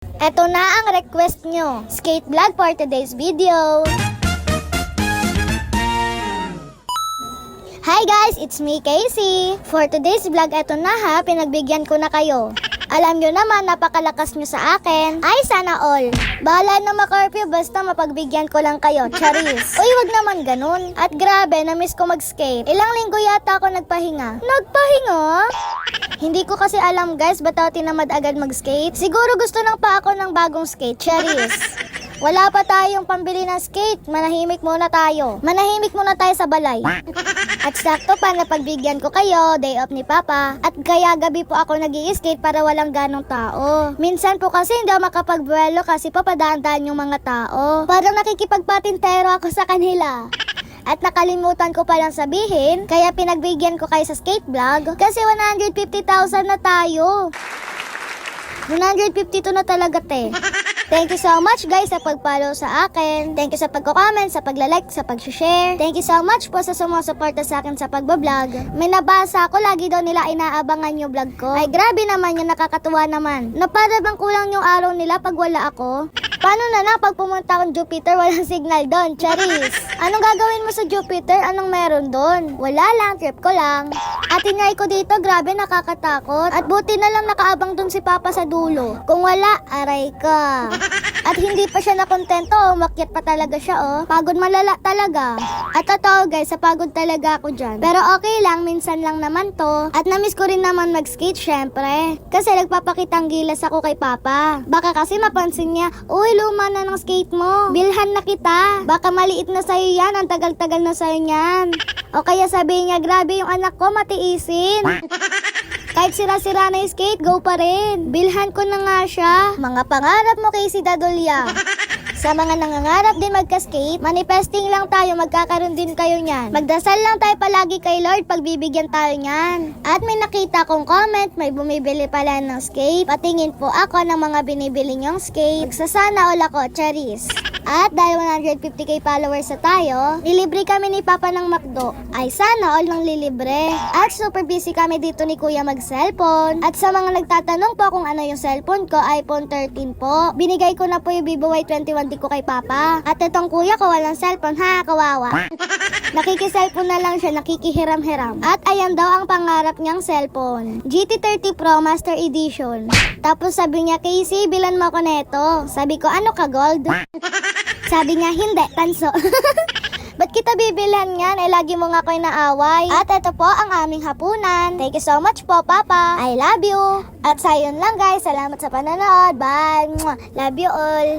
Eto na ang request nyo. Skate vlog for today's video. Hi guys, it's me Casey. For today's vlog, eto na ha, pinagbigyan ko na kayo. Alam nyo naman, napakalakas nyo sa akin. Ay, sana all. Bahala na makarpyo, basta mapagbigyan ko lang kayo. Charis. Uy, wag naman ganun. At grabe, na-miss ko mag-skate. Ilang linggo yata ako nagpahinga. Nagpahinga? Hindi ko kasi alam guys, ba't ako tinamad agad mag-skate? Siguro gusto nang pa ako ng bagong skate. Charis. Wala pa tayong pambili ng skate. Manahimik muna tayo. Manahimik muna tayo sa balay. At sakto pa napagbigyan ko kayo, day off ni Papa. At kaya gabi po ako nag-i-skate para walang ganong tao. Minsan po kasi hindi ako makapagbuelo kasi papadaan-daan yung mga tao. Parang nakikipagpatintero ako sa kanila. At nakalimutan ko palang sabihin, kaya pinagbigyan ko kayo sa skate vlog kasi 150,000 na tayo. 152 na talaga te. Thank you so much guys sa pag-follow sa akin. Thank you sa pagko-comment, sa pagla-like, sa pag-share. Thank you so much po sa sumusuporta sa akin sa pagbablog. May nabasa ako, lagi daw nila inaabangan yung vlog ko. Ay grabe naman yung nakakatuwa naman. Na para bang kulang yung araw nila pag wala ako? Paano na pag pumunta akong Jupiter, walang signal doon? Charis. Anong gagawin mo sa Jupiter? Anong meron doon? Wala lang, trip ko lang. At tinry ko dito, grabe nakakatakot. At buti na lang nakaabang doon si Papa sa dulo. Kung wala, aray ka. At hindi pa siya nakontento, umakyat pa talaga siya oh. Pagod malala talaga. At totoo guys, sa pagod talaga ako dyan. Pero okay lang, minsan lang naman to. At namiss ko rin naman mag-skate syempre. Kasi nagpapakitang gilas ako kay Papa. Baka kasi mapansin niya, uy luma na ng skate mo. Bilhan na kita. Baka maliit na sa'yo yan, ang tagal-tagal na sa'yo yan. O kaya sabihin niya, grabe yung anak ko, matiisin. Kahit sira-sira na yung skate, go pa rin. Bilhan ko na nga siya. Mga pangarap mo kay si Dadolya. Sa mga nangangarap din magka-skate, manifesting lang tayo, magkakaroon din kayo niyan. Magdasal lang tayo palagi kay Lord, pagbibigyan tayo niyan. At may nakita kong comment, may bumibili pala ng skate. Patingin po ako ng mga binibili niyong skate. Magsasana all ako, Charis. At dahil 150k followers na tayo, nilibre kami ni Papa ng McDo. Ay sana all ng lilibre. At super busy kami dito ni Kuya mag-cellphone. At sa mga nagtatanong po kung ano yung cellphone ko, iPhone 13 po. Binigay ko na po yung Vivo Y21 ko kay Papa. At itong kuya ko walang cellphone, ha, kawawa. Nakiki-cellphone na lang siya, nakikihiram-hiram. At ayan daw ang pangarap niyang cellphone. GT30 Pro Master Edition. Tapos sabi niya, Casey, bilan mo ako neto. Sabi ko, ano ka, gold? Sabi niya, hindi, tanso. Ba't kita bibilhan yan? Eh, lagi mo nga ko inaaway. At ito po ang aming hapunan. Thank you so much po, Papa. I love you. At sa yun lang, guys. Salamat sa panonood. Bye. Love you all.